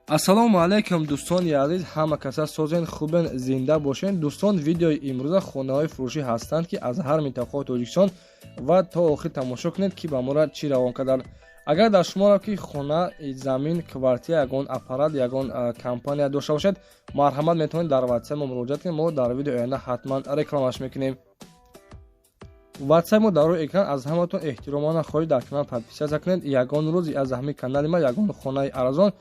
ассалому алайкум дӯстони азиз, ҳама каса созен хубен, зинда бошен. дӯстон, видеои имрӯза хонаҳои фурӯшӣ ҳастанд ки аз ҳар минтақаҳои Тоҷикистон ва то охир тамошо кунед ки ба мора чӣ равон карданд. агар дар шуморо ки хона, замин, квартира, ягон аппарат, ягон компания дошта бошед, марҳамат метавонед дар ватсап мо муроҷиат кунед. мо дар видеои оянда ҳатман рекламаш мекунем. ватсап мо дар рӯи экран. аз ҳаматон эҳтиромона хоҳиш дар канал подписатсия кунед. ягон рӯзи аз ҳамин канали ма ягон хонаи арзон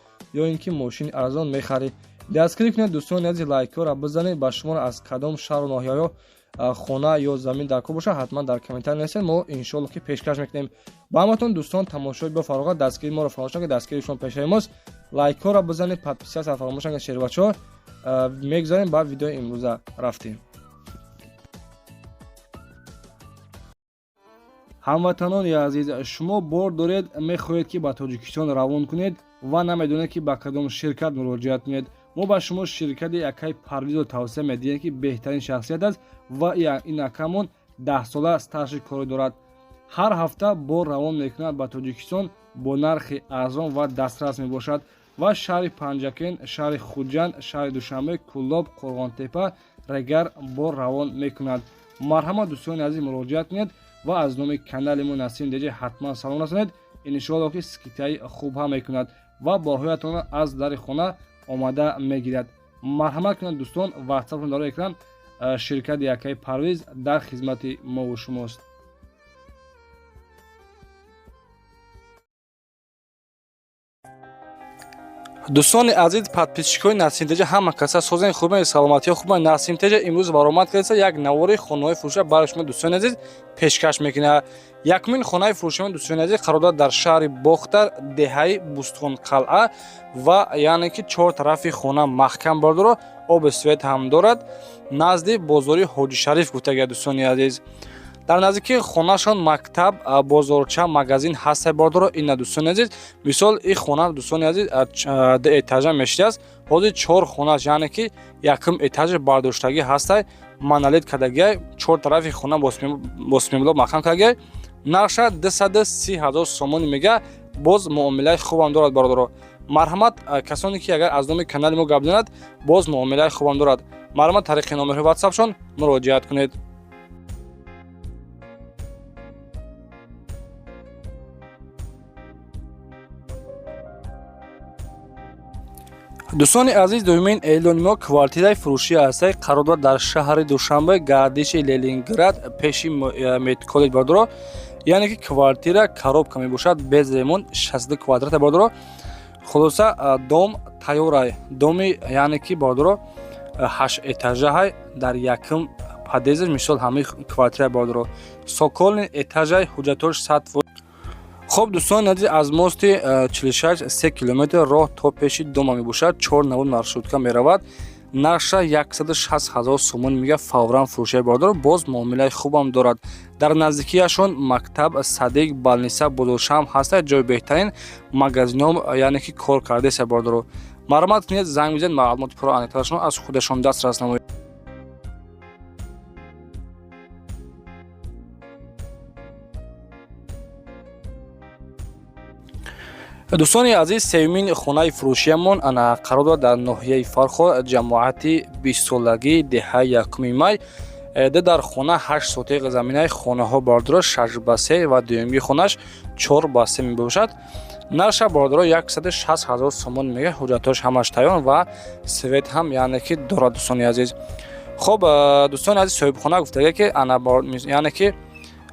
ё ин ки мошини арзон мехаред, дастгирӣ кунед. дӯстони азиз, лайкҳоро бизанед. ба шуморо аз кадом шаҳру ноҳияҳо хона ё замин дар кор бошад, ҳатман дар комментар нависед. мо иншоалло ки пешкаш мекунем. ба ҳаматон дӯстон, тамошои бафароғат, дастгирии моро фаромӯш накунед. дастгирии шумо пешаи мост. лайкҳоро бизанед, подписатсия фаромӯш накунед. шербачаҳо мегзарем ба видеои имрӯза рафтем. ҳамватанони азиз, шумо бор доред мехоҳед ки ба Тоҷикистон равон кунед ва намедонед ки ба кадом ширкат муроҷиат кунед. мо ба шумо ширкати Акай Парвизро тавсия медиҳем ки беҳтарин шахсият аст ва ин акамон 10 сола стажи корӣ дорад. ҳар ҳафта бор равон мекунад ба Тоҷикистон бо нархи арзон ва дастрас мебошад ва шаҳри Панҷакен, шаҳри Хуҷанд, шаҳри Душанбе, Кӯллоб, Қурғонтепа, Регар бор равон мекунад. марҳамат дӯстони азиз, муроҷиат кунед ва аз номи канали мо Насим Деҷа ҳатман салом расонед. иншоалло ки скидкаи хуб ҳам мекунад ва борҳоятонро аз дари хона омада мегирад. марҳамат кунед дӯстон, ватсапон дар экран. ширкати Акай Парвиз дар хизмати мову шумост. дӯстони азиз, подписчикои Насим Теҷа, ҳама каса созен хубен, саломатиҳо хубен. Насим Теҷа имрӯз баромад карда як навори хонаҳои фурӯша барои шумо дӯстони азиз пешкаш мекунад. якмин хонаи фурӯшиён дӯстони азиз қарор дорад дар шаҳри Бохтар, деҳаи Бустонқалъа ва яъне ки чор тарафи хона маҳкам бордоро, оби свет ҳам дорад. назди бозори Ҳоҷишариф гуфтагия дӯстони азиз. дар наздикии хонашон мактаб, бозорча, магазин ҳастай бордоро. ина дӯстони азиз, мисол ин хона дӯстони азиз ду этажа мешидааст. ҳозир чор хонаш, яъне ки якум этажи бардоштагӣ ҳастай, монолит кардагиай, чор тарафи хона босмебло маҳкам кардагиай. нарша 230 000 сомон мега. боз муомилаи хубам дорад бародаро. марҳамат касоне ки агар аз номи канали мо гап занад, боз муомилаи хубам дорад. марҳамат тариқи номерҳои ватсапшон муроҷиат кунед. дӯстони азиз, дуюмин эълони мо квартираи фурӯшӣ ҳастай қарор дорад дар шаҳри Душанбе, гардиши Ленинград, пеши Медколлеҷ бордоро. яъне ки квартира коробка мебошад, без ремонт, 60 квадрата бордоро. хулоса дом тайёрай, доми яъне ки бордоро 8 этажаҳай дар якум падъезд, мисол ҳамаи квартира бордоро. соколни этажай, ҳуҷҷатош 100. хоб дӯстони азиз, аз мости 46 3 километр роҳ то пеши дома мебошад. 4 навод маршрутка меравад. нарша 160 000 сомон мега. фавран фурӯшии бордоро. боз муомилаи хубам дорад. дар наздикияшон мактаб, садиқ, балниса, бозоршам ҳастай. ҷои беҳтарин магазинҳо яъне ки кор кардаеса бордоро. марҳамат кунед, занг бизанед, маълумоти пурра аниқтарашон аз худашон дастрас намоед. дӯстони азиз, сеюмин хонаи фурӯшиямон қарор дорад дар ноҳияи Фархо, ҷамоати 20-солагӣ, деҳаи 1 май. дар хона 8 сотиқи заминаи хонаҳо бордоро, 6 ба 3 ва дуюмги хонаш 4 ба 3 мебошад. нарша бордоро 160 000 сомон мега. ҳуҷҷатош ҳамаш тайёр ва свет ҳам яъне ки дорад дӯстони азиз. хоб дӯстони азиз, соҳибхона гуфтагия ки яъне ки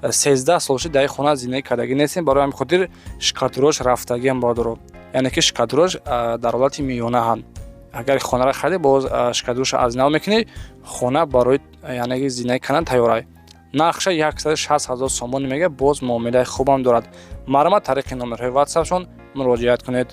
13 солши дар ин хона зиндагӣ кардагӣ нестем, барои ҳамин хотир шикатурӯш рафтагиам бордоро. яъне ки шикатурӯш дар ҳолати миёнаҳанд. агар хонаро хариди, боз шикатурӯша аз нав мекунӣ, хона барои яъне ки зиндагӣ кардан тайёрай. нархша 160 000 сомон мега. боз муомилаи хубам дорад. марҳамат тариқи номерҳои ватсапшон муроҷиат кунед.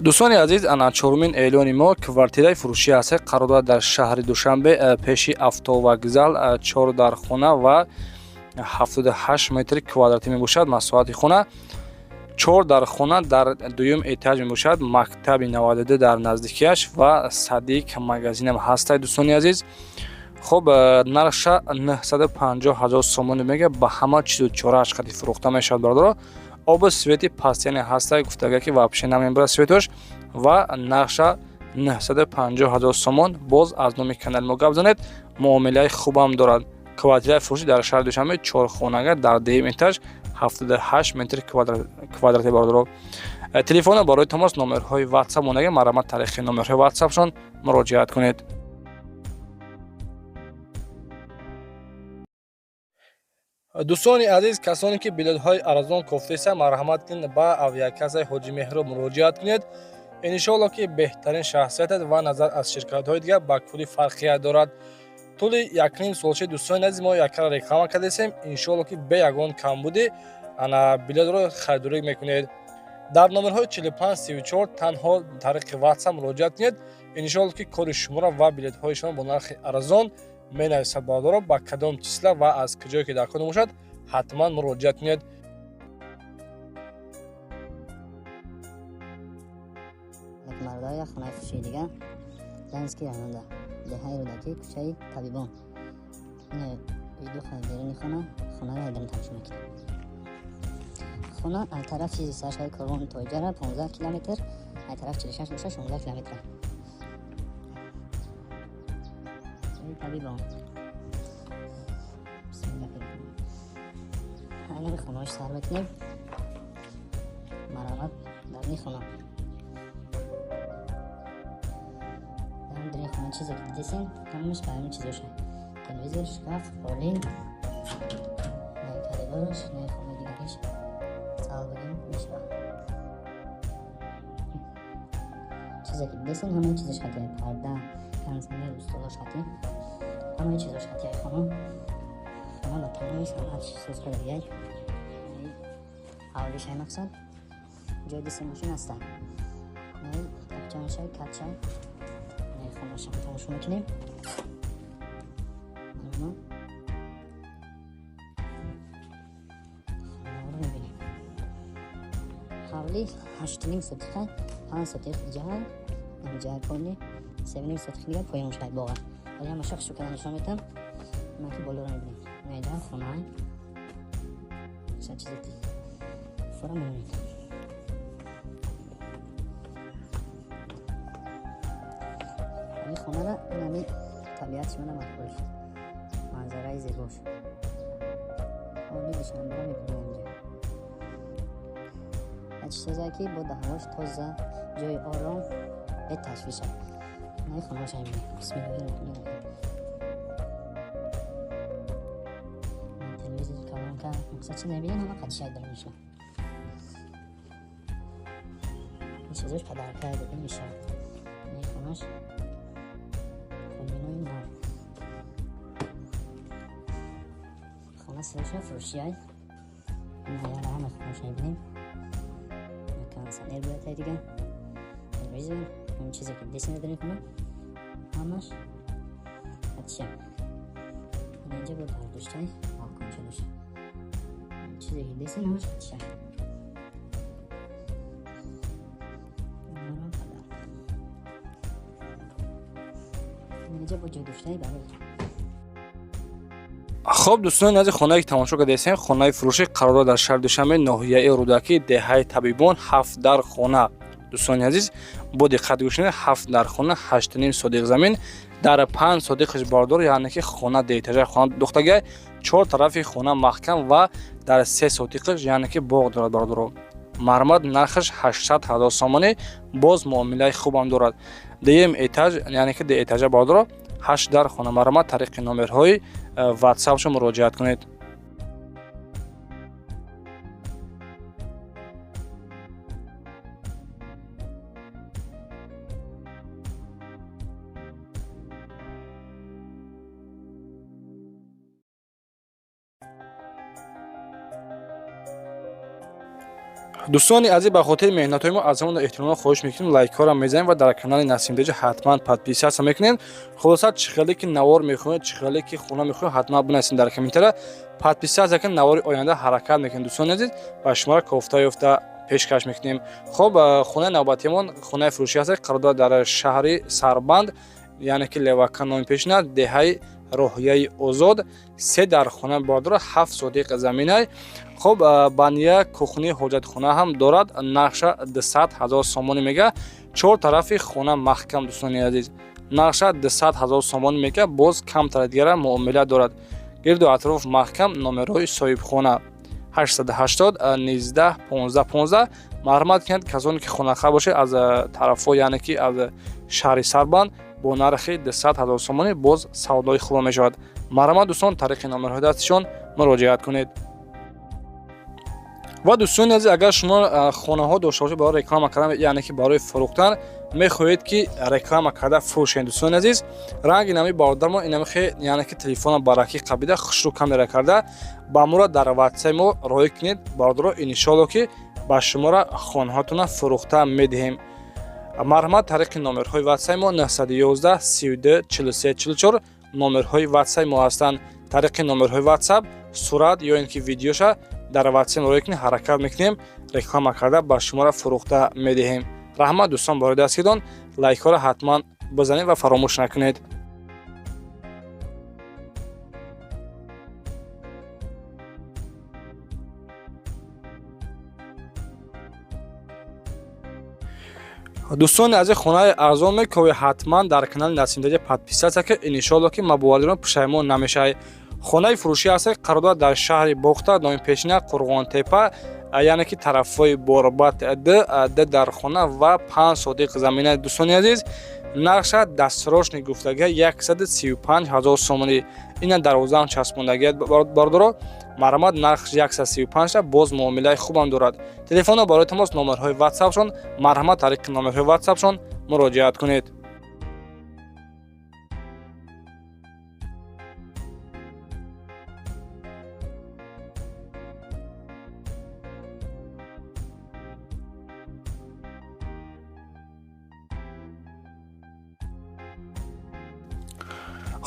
дӯстони азиз, чорумин эълони мо квартираи фурӯшӣ ҳастай қарор дорад дар шаҳри Душанбе, пеши автовокзал, 4 дар хона ва 78 метри квадрати мебошад. масоҳати хона 4 дар хона дар дуюм этаж мебошад. мактаби 92 дар наздикияш ва садиқ магазинам ҳастай. дӯстони азиз, خب نرخش 950,000 сомон мега ба ҳама чизу чораш қади фурӯхта мешавад бародаро. Оби свети паст яъне ҳаста гуфтага ки вообще намебарад светош ва нархша 950,000 сомон. Боз аз номи канали мо гап занед. муомилаи хубам дорад. квартираи фурӯшӣ дар шаҳри Душанбе 4 хонага дар дуюм этаж 78 метри квадрати бародаро. телефона барои тамос номерҳои WhatsApp монага марҳамат таърихи номерҳои WhatsAppшон муроҷиат кунед. дӯстони азиз, касоне ки билетҳои арзон кофтеса марҳамат кунед ба авиакассаи ҳоҷи меҳроб муроҷиат кунед. иншоалло ки беҳтарин шахсиятат ва назар аз ширкатҳои дигар ба кули фарқият дорад. тӯли 1 солчаи дӯстони азиз мо яккара реклама кардесем. иншоалло ки бе ягон камбудӣ ана билетро харидорӣ мекунед. дар номерҳои 4534 танҳо тариқи WhatsApp муроҷиат кунед. иншоалло ки кори шуморо ва билетҳоишон бо нархи арзон менависад бародаро. ба кадом числа ва аз куҷое ки дар кор бошад ҳатман муроҷиат кунед. мардоя хонаи фурӯшии дига ленски рананда деҳаи рӯдаки кӯчаи табибон. ин видухаи беруни хонаро айдан тамошо мекунед. хона аз тарафи саршаҳри корвони тоҷара 15 километр, аз тараф 46 боша 16 километр. табибон айнаи хонаош сар мекунем. марҳамат дар ин хона дар хона чизе ки дидесен ҳамаш ба ҳамин чизоша телевизор, шкаф, холин, карибош, хона дигариш сал бигем мешава. чизе ки дидесен ҳамаи чизош хатия парда, канцелер, устолош хати ҳамаи чизош хатияи хона ба тамоми санъат соз карда бияй. ҳавлишаи мақсад ҷои диси мошин ҳастанд. тапчаншай катчай хонашам тамошо мекунем. хонаро мебинем. ҳавли 8 сотиқа 5 сотиқ ҷай ҷай пони 7 сотиқ дига поён шай боға. вале ҳама шахшо када нишон метам. ман ки болоро мебинем. найда хонай ша чизати фора мебинем. хонара инами табиати мана махбуш манзараи зебош оли Душанберо мебинем. инҷа ачсозае ки бо даҳвош тоза ҷои ором беташвиша наи хонаошам мебинем. бисмиллаҳирроҳманирроҳим. телевизор калонка мақсад чи мебинем. ҳама қадишак дора мешава. ин чизош падаркай додем мешава. наи хонааш хона сеша фурӯшиай яра ҳама хонашо мебинем. канцелер бояд дига телевизор ҳамин чизе ки дидесен дар ин хона ҳамаш ҳатишам инҷа бо бардоштай балконча доша чизе ки дидесен ҳамаш ҳатишам. инҷа бо ҷойдоштай барои хоб дӯстони азиз, хонае ки тамошо кардесем хонаи фурӯшӣ қарор дорад дар шаҳри Душанбе ноҳияи рӯдаки деҳаи табибон 7 дар хона. дӯстони азиз бо диққат гӯш кунед. 7 дар хона 8.5 содиқ замин дар 5 содиқаш бардор яъне ки хона деэтажаи хона духтага 4 тарафи хона маҳкам ва дар 3 содиқаш яъне ки боғ дорад бардоро. марҳамат нархаш 800,000 сомонӣ. боз муомилаи хубам дорад. дуюм этаж яъне ки деэтажа бардоро 8 дар хона. марҳамат тариқи номерҳои WhatsAppшо муроҷиат кунед. дӯстони азиз, ба хотири меҳнатҳои мо аз ҳамон эҳтиром хоҳиш мекунем лайкҳоро мезанем ва дар канали Насимдежа ҳатман подписатсия мекунем. хулоса чӣ хеле ки навор мехоҳед, чӣ хеле ки хона мехоҳед, ҳатман бинависед дар комментария. подписатсия кунед, навори оянда ҳаракат мекунем. дӯстони азиз, ба шуморо кофта ёфта пешкаш мекунем. хоб хонаи навбатиамон хонаи фурӯшӣ аст, қарор дорад дар шаҳри Сарбанд яъне ки Левака номи пешинад деҳаи роҳияи озод 3 дархона бордора 7 сотиқ замина. хуб бания кухни ҳоҷатхона ҳам дорад. нақша 200,000 сомон мега. 4 тарафи хона маҳкам дӯстони азиз. нақша 200,000 сомон мега. боз камтар дигара муомила дорад. гирду атроф маҳкам. номерҳои соҳибхона 880 19 15 15. марҳамат кунед касоне ки хонахар бошед аз тарафҳо яъне ки аз шаҳри Сарбанд бо нархи 200,000 сомонӣ боз савдои хуб мешавад. марҳамат дӯстон тариқи номерҳои дастишон муроҷиат кунед. ва дӯстони азиз агар шумо хонаҳо дошта бошед барои реклама кардан яъне ки барои фурӯхтан мехоҳед ки реклама карда фурӯшед дӯстони азиз ранги нами бародармо инамихе яъне ки телефона баракӣ қабида хушрӯ камера карда ба мора дар ватсаи мо роҳӣ кунед бародаро иншоалло ки ба шумора хонаҳоятона фурӯхта медиҳем. марҳамат тариқи номерҳои ватсаи мо 911 32 43 44 номерҳои ватсаи мо ҳастанд. тариқи номерҳои ватсап сурат ё ин ки видеоша дар ватсаи мо роҳӣ кунед ҳаракат мекунем реклама карда ба шумора фурӯхта медиҳем. раҳмат дӯстон бори дастгирдон лайкҳоро ҳатман бизанед ва фаромӯш накунед. дӯстони азиз хонаи арзон мекови ҳатман дар канали Насимдоҷа подписатсия ки иншоалло ки мабовалирон пушаймон намешавед. хонаи фурӯшӣ аст қарода дар шаҳри Бохта номи пешина Қурғонтепа яъне ки тарафҳои Борбат д дар хона ва 5 сотиқ замина. дӯстони азиз нақша дастрошни гуфтага 135,000 сомонӣ. ина дарвозаам часпондагият бардоро марҳамат нархш 135 боз муомилаи хубам дорад. телефона барои тамос номерҳои ватсапшон марҳамат тариқи номерҳои ватсапшон муроҷиат кунед.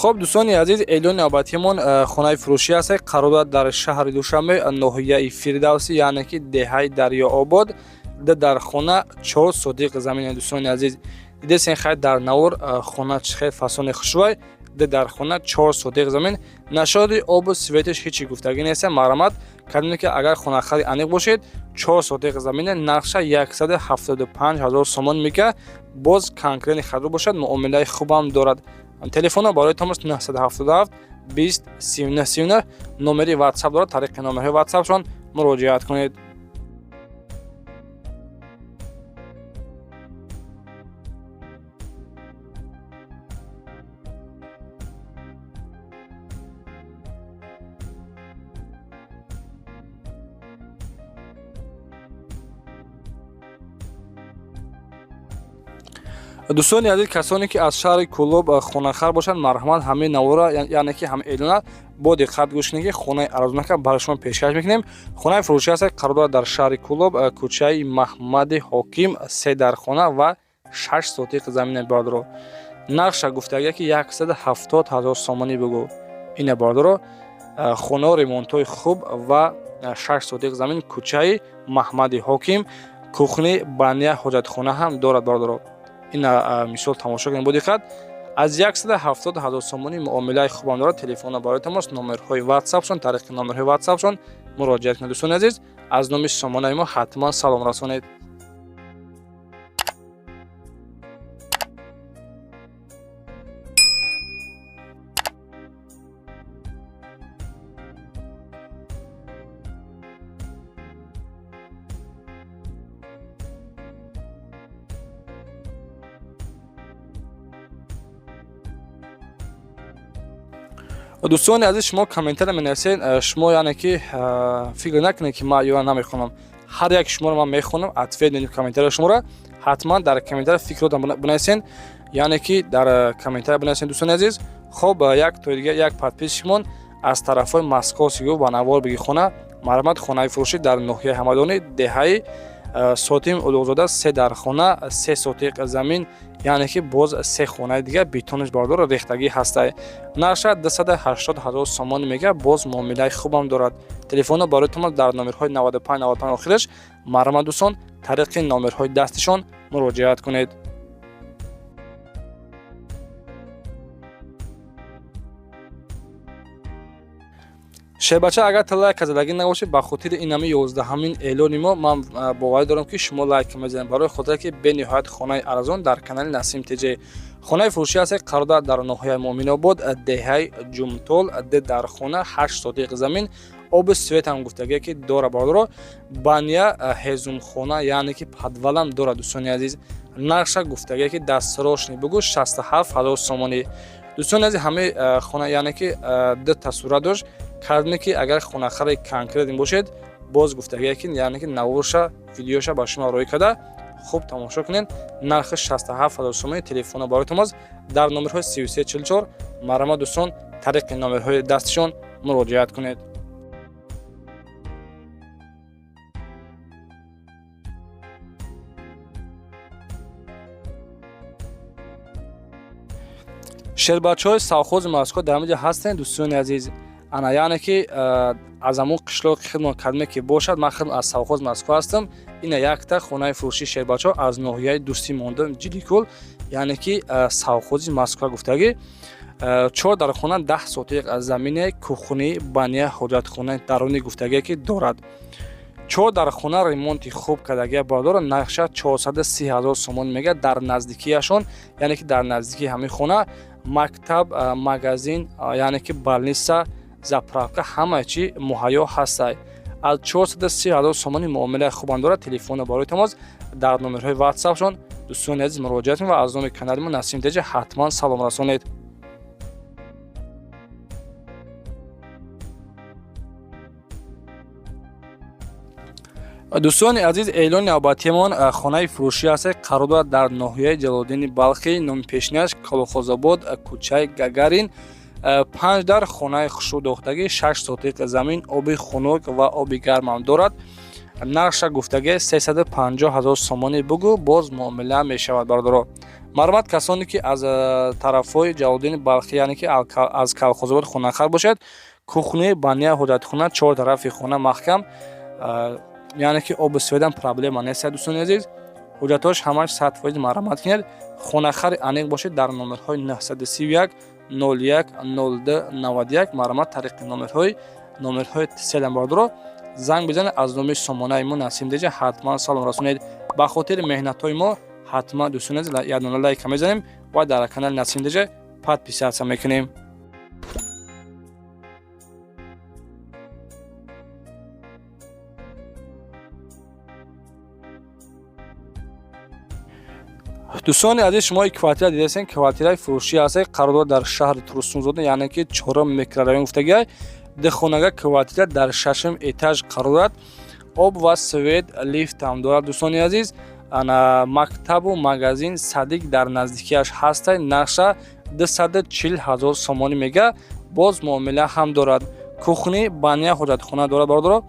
خب دوستان عزیز اعلان نوبتیمون خانه فروشی است قرار در شهر دوشنبه ناحیه فردوسی یعنی که دهه دریا آباد در خانه 4 سوتیق زمین. دوستان عزیز دیدین خیلی در نور خانه چه فصل خوشوای در خانه 4 سوتیق زمین نشاد آب و سویتش هیچی گفتگی نیست. مرمت کردن که اگر خانه خیلی انیق باشید 4 سوتیق زمین نقشه 175,000 سومان میگه. باز کانکرین خرید باشد معامله خوبم دارد. تلفن برای تماس 977 20 39 39 نمری واتساپ دارد. طریق نمره واتساپشون مراجعه کنید. دوستان عزیز کسانی که از شهر کلوب خونه‌خوار باشند مرحمت همه نوارا یعنی که همه اعلانات با دقت گوش کنید. خونه ارزان که برای شما پیشکش میکنیم. خونه فروشی است قرار در شهر کلوب کوچه محمد حکیم 3 در خانه و 6 سوتیق زمین باردارو. نقش گفتگی که 170,000 سومانی بگو. این باردارو خونه ریمونتوی خوب و 6 سوتیق زمین کوچه محمد حکیم کухни бания ҳоҷатхона ҳам дорад бародаро. ина мисол тамошо кунед бо диққат. аз 170,000 сомонӣ муомилаи хубам дорад. телефона барои тамос номерҳои ватсапшон тариқи номерҳои ватсапшон муроҷиат кунед. дӯстони азиз аз номи сомонаи мо ҳатман салом расонед. دوستان عزیز شما کامنتر می‌نویسید. شما یعنی که فکر نکنید که ما یا نمیخونم. هر یک شما رو من میخونم. اطفال کامنتر شما را حتما در کامنتر فکرات بنویسید. یعنی که در کامنتر بنویسید دوستان عزیز. خب یک تو دیگه یک پادپیشمون از طرفای مسکو سیگو و نوار بگی خونه مرمت خانه فروشی در ناحیه همدانی دهه سوتیم اولوزاده 3 در خانه 3 سوتیق زمین یعنی که باز 3 خانه دیگه بیتونش باردار ریختگی هسته. نقشه 280,000 سومان میگه. باز معامله خوبم دارد. تلفن برای تماس در نمرهای 95 95 آخرش مرمت دوستان طریق نمرهای دستشون مراجعه کنید. шебача агар та лайк задаги набошед ба хотири ин ҳами 11-ҳамин эълони мо ман боварӣ дорам ки шумо лайк мезанед барои хотире ки бениҳоят хонаи арзон дар канали Насим TJ. хонаи фурӯшӣ аст қарор дар ноҳияи Муъминобод, деҳаи Ҷумтол, дар хона 8 сотиқ замин, оби свет ҳам гуфтагие ки дора бародаро, баня ҳезумхона яъне ки подвалам дора дӯстони азиз. нарша гуфтагие ки дастрошни бугӯ 67 000 сомонӣ. дӯстони азиз ҳамаи хона яъне ки дута сурат дошт кардме ки агар хонахари конкретин бошед боз гуфтагие ки яъне ки наворша видеоша ба шумо роӣ карда хуб тамошо кунед. нархи 67 000 сомонӣ. телефона бароятон аст дар номерҳои 3344. марҳамат дӯстон, тариқи номерҳои дастишон муроҷиат кунед. шербачаҳои совхози Москва дар инҷо ҳастанд дӯстони азиз. ана яъне ки аз ҳамон қишлоқи хидмат кардме ки бошад, ман худам аз совхози Москва ҳастам. ина якта хонаи фурӯшии шербачаҳо аз ноҳияи дӯстӣ монда ҷиликӯл, яъне ки совхози Москва гуфтагӣ. 4 дар хона 10 сотиқ замине, кухни, баня, ҳоҷатхонаи дарунӣ гуфтагие ки дорад. 4 дар хона ремонти хуб кардагия бардора, нарша 430 000 сомон мега дар наздикияшон, яъне ки дар наздикии ҳамин хона мактаб, магазин, яъне ки балниса, заправка ҳама чи муҳайё ҳастай. аз 430 000 сомони муомилаи хубам дорад. телефона бароятон аст дар номерҳои ватсапшон. дӯстони азиз муроҷиат кунед ва аз номи канали мо Насим TJ ҳатман салом расонед. дӯстони азиз, эълони навбатиамон хонаи фурӯшӣ аст қарор дорад дар ноҳияи Ҷалолиддини Балхи, номи пешниаш Колхозобод, кӯчаи Гагарин. 5 дар хонаи хушрӯдохтагӣ, 6 сотиқ замин, оби хунук ва оби гармам дорад. нарша гуфтагӣ 350 000 сомонӣ бугӯ, боз муомила мешавад бардоро. марҳамат касоне ки аз тарафҳои Ҷалолиддини Балхи, яъне ки аз Колхозобод хонахар бошад, кухни, баня, ҳоҷатхона, 4 тарафи хона маҳкам, яъне ки оби светам проблема нест дӯстони азиз. ҳуҷҷатош ҳамаш 100% марҳамат кинед. хонахари аниқ бошед дар номерҳои 931 01 02 91. марҳамат тариқи номерҳои селам бардоро занг бизанед. аз номи сомонаи мо Насим TJ ҳатман салом расонед. ба хотири меҳнатҳои мо ҳатман дӯстони азиз ядона лайка мезанем ва дар канали Насим TJ подписатсия мекунем. дӯстони азиз, шумо квартира дидасен. квартираи фурӯшӣ аст қарор дорад дар шаҳри Турсунзода, яъне ки 4 микрорайон гуфтагиай. дехонага квартира дар 6 этаж қарор дорад. об ва свет, лифт ҳам дорад дӯстони азиз. ана мактабу магазин садик дар наздикияш ҳастай. нарша 240 000 сомонӣ мега, боз муомила ҳам дорад. кухни, баня, ҳоҷатхона дорад бардоро.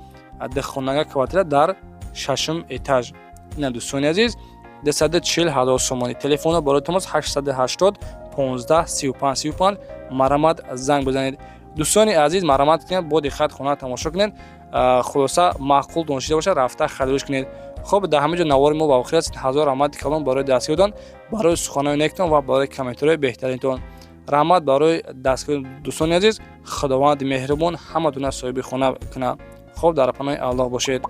дехонага квартира дар 6 этаж. ина дӯстони азиз 240 000 сомонӣ. телефона бароятон аст 880 15 35 35. марҳамат занг бизанед. дӯстони азиз, марҳамат кунед, бо диққат хона тамошо кунед. хулоса маъқул донишида бошад, рафта харидориш кунед. хуб, дар ҳамин ҷо навори мо ба охир аст. ҳазор раҳмати калон барои дастгиритон, барои суханои нектон ва барои комментариҳои беҳтаринтон. раҳмат барои дастгирӣ дӯстони азиз. худованди меҳрубон ҳаматона соҳиби хона кунад. хуб, дар паноҳи Аллоҳ бошед.